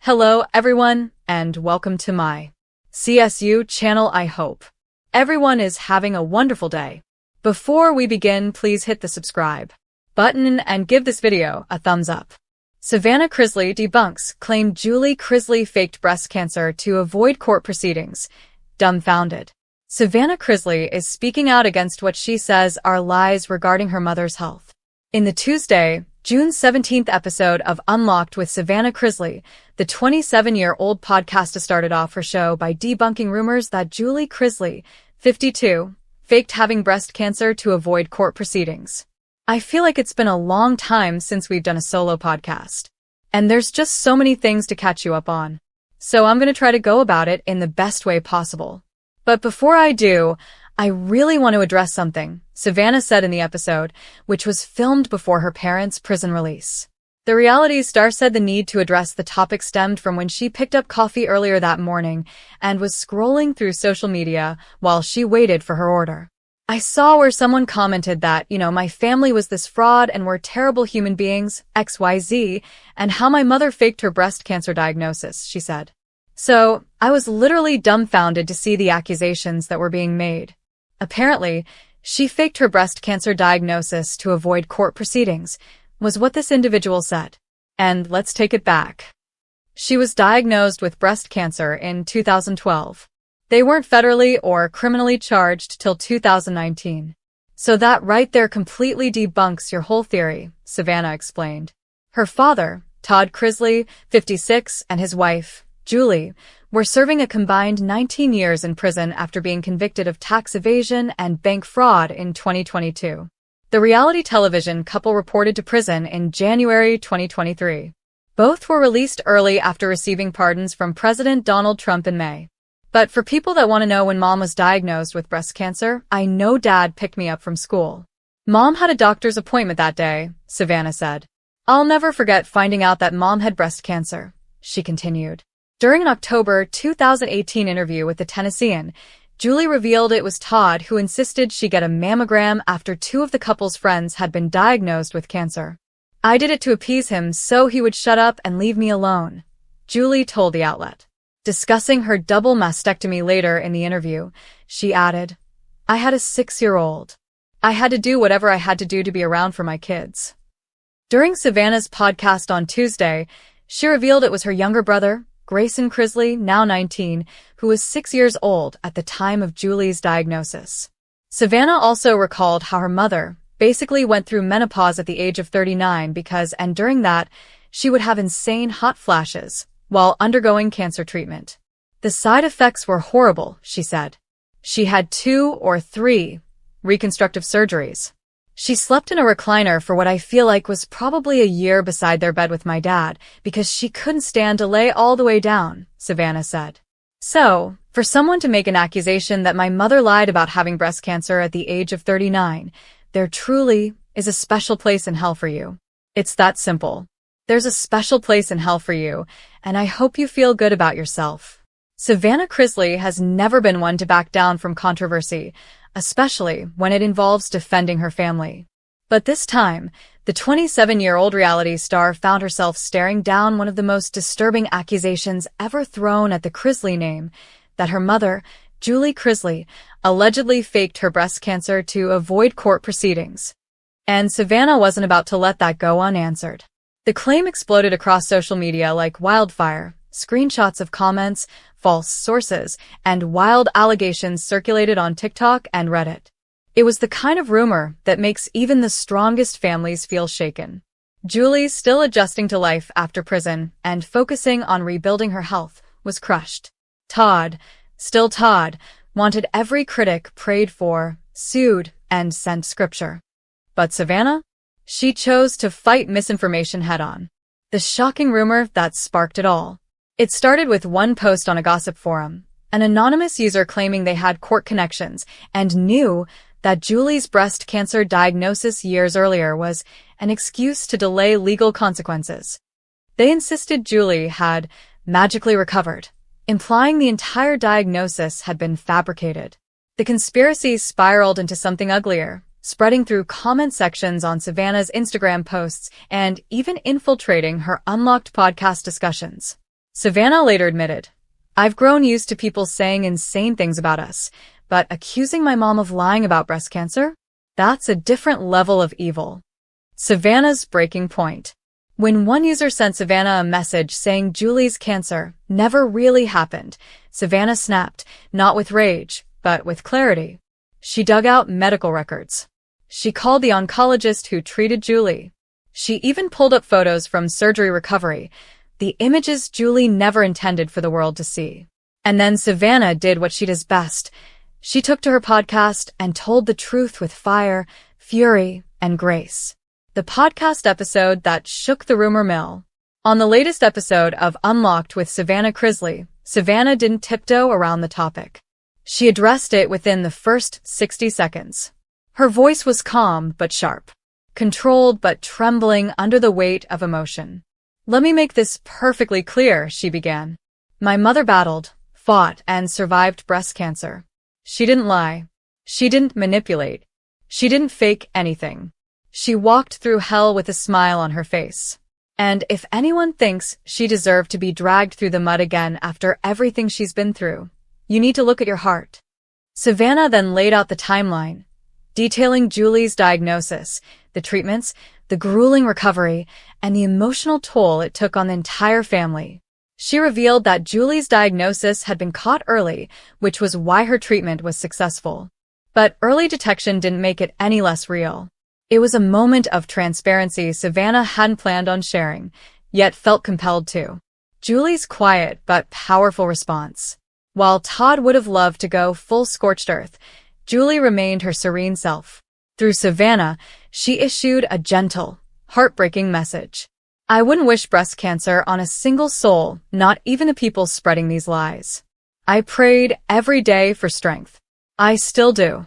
Hello everyone, and welcome to my CSU channel. I hope everyone is having a wonderful day. Before we begin, please hit the subscribe button and give this video a thumbs up. Savannah Chrisley debunks claim Julie Chrisley faked breast cancer to avoid court proceedings. Dumbfounded. Savannah Chrisley is speaking out against what she says are lies regarding her mother's health. In the Tuesday, June 17th episode of Unlocked with Savannah Chrisley, the 27-year-old podcaster started off her show by debunking rumors that Julie Chrisley, 52, faked having breast cancer to avoid court proceedings. I feel like it's been a long time since we've done a solo podcast, and there's just so many things to catch you up on. So I'm going to try to go about it in the best way possible. But before I do, I really want to address something Savannah said in the episode, which was filmed before her parents' prison release. The reality star said the need to address the topic stemmed from when she picked up coffee earlier that morning and was scrolling through social media while she waited for her order. I saw where someone commented that, my family was this fraud and were terrible human beings, XYZ, and how my mother faked her breast cancer diagnosis, she said. So, I was literally dumbfounded to see the accusations that were being made. Apparently, she faked her breast cancer diagnosis to avoid court proceedings, was what this individual said. And let's take it back. She was diagnosed with breast cancer in 2012. They weren't federally or criminally charged till 2019. So that right there completely debunks your whole theory, Savannah explained. Her father, Todd Chrisley, 56, and his wife, Julie, were serving a combined 19 years in prison after being convicted of tax evasion and bank fraud in 2022. The reality television couple reported to prison in January 2023. Both were released early after receiving pardons from President Donald Trump in May. But for people that want to know when Mom was diagnosed with breast cancer, I know Dad picked me up from school. Mom had a doctor's appointment that day, Savannah said. I'll never forget finding out that Mom had breast cancer, she continued. During an October 2018 interview with the Tennessean, Julie revealed it was Todd who insisted she get a mammogram after two of the couple's friends had been diagnosed with cancer. I did it to appease him so he would shut up and leave me alone, Julie told the outlet. Discussing her double mastectomy later in the interview, she added, I had a 6-year-old. I had to do whatever I had to do to be around for my kids. During Savannah's podcast on Tuesday, she revealed it was her younger brother, Grayson Chrisley, now 19, who was 6 years old at the time of Julie's diagnosis. Savannah also recalled how her mother basically went through menopause at the age of 39 and during that, she would have insane hot flashes while undergoing cancer treatment. The side effects were horrible, she said. She had 2 or 3 reconstructive surgeries. She slept in a recliner for what I feel like was probably a year beside their bed with my dad because she couldn't stand to lay all the way down, Savannah said. So, for someone to make an accusation that my mother lied about having breast cancer at the age of 39, there truly is a special place in hell for you. It's that simple. There's a special place in hell for you, and I hope you feel good about yourself. Savannah Chrisley has never been one to back down from controversy, especially when it involves defending her family. But this time, the 27-year-old reality star found herself staring down one of the most disturbing accusations ever thrown at the Chrisley name, that her mother, Julie Chrisley, allegedly faked her breast cancer to avoid court proceedings. And Savannah wasn't about to let that go unanswered. The claim exploded across social media like wildfire. Screenshots of comments, false sources, and wild allegations circulated on TikTok and Reddit. It was the kind of rumor that makes even the strongest families feel shaken. Julie, still adjusting to life after prison and focusing on rebuilding her health, was crushed. Todd, still Todd, wanted every critic prayed for, sued, and sent scripture. But Savannah? She chose to fight misinformation head-on. The shocking rumor that sparked it all. It started with one post on a gossip forum, an anonymous user claiming they had court connections and knew that Julie's breast cancer diagnosis years earlier was an excuse to delay legal consequences. They insisted Julie had magically recovered, implying the entire diagnosis had been fabricated. The conspiracy spiraled into something uglier, spreading through comment sections on Savannah's Instagram posts and even infiltrating her Unlocked podcast discussions. Savannah later admitted, "I've grown used to people saying insane things about us, but accusing my mom of lying about breast cancer? That's a different level of evil." Savannah's breaking point. When one user sent Savannah a message saying Julie's cancer never really happened, Savannah snapped, not with rage, but with clarity. She dug out medical records. She called the oncologist who treated Julie. She even pulled up photos from surgery recovery, the images Julie never intended for the world to see. And then Savannah did what she does best. She took to her podcast and told the truth with fire, fury, and grace. The podcast episode that shook the rumor mill. On the latest episode of Unlocked with Savannah Chrisley, Savannah didn't tiptoe around the topic. She addressed it within the first 60 seconds. Her voice was calm but sharp, controlled but trembling under the weight of emotion. "Let me make this perfectly clear," she began. "My mother battled, fought, and survived breast cancer. She didn't lie. She didn't manipulate. She didn't fake anything. She walked through hell with a smile on her face. And if anyone thinks she deserved to be dragged through the mud again after everything she's been through, you need to look at your heart." Savannah then laid out the timeline, detailing Julie's diagnosis, the treatments, the grueling recovery, and the emotional toll it took on the entire family. She revealed that Julie's diagnosis had been caught early, which was why her treatment was successful. But early detection didn't make it any less real. It was a moment of transparency Savannah hadn't planned on sharing, yet felt compelled to. Julie's quiet but powerful response. While Todd would have loved to go full scorched earth, Julie remained her serene self. Through Savannah, she issued a gentle, heartbreaking message. "I wouldn't wish breast cancer on a single soul, not even the people spreading these lies. I prayed every day for strength. I still do."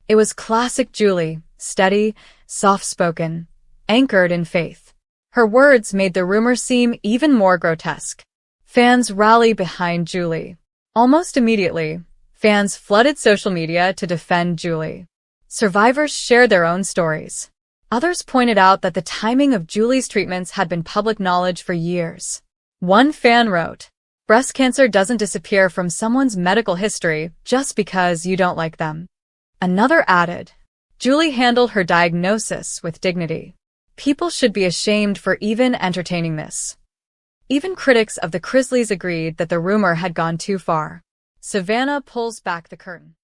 It was classic Julie, steady, soft-spoken, anchored in faith. Her words made the rumor seem even more grotesque. Fans rallied behind Julie. Almost immediately, fans flooded social media to defend Julie. Survivors shared their own stories. Others pointed out that the timing of Julie's treatments had been public knowledge for years. One fan wrote, "Breast cancer doesn't disappear from someone's medical history just because you don't like them." Another added, "Julie handled her diagnosis with dignity. People should be ashamed for even entertaining this." Even critics of the Chrisleys agreed that the rumor had gone too far. Savannah pulls back the curtain.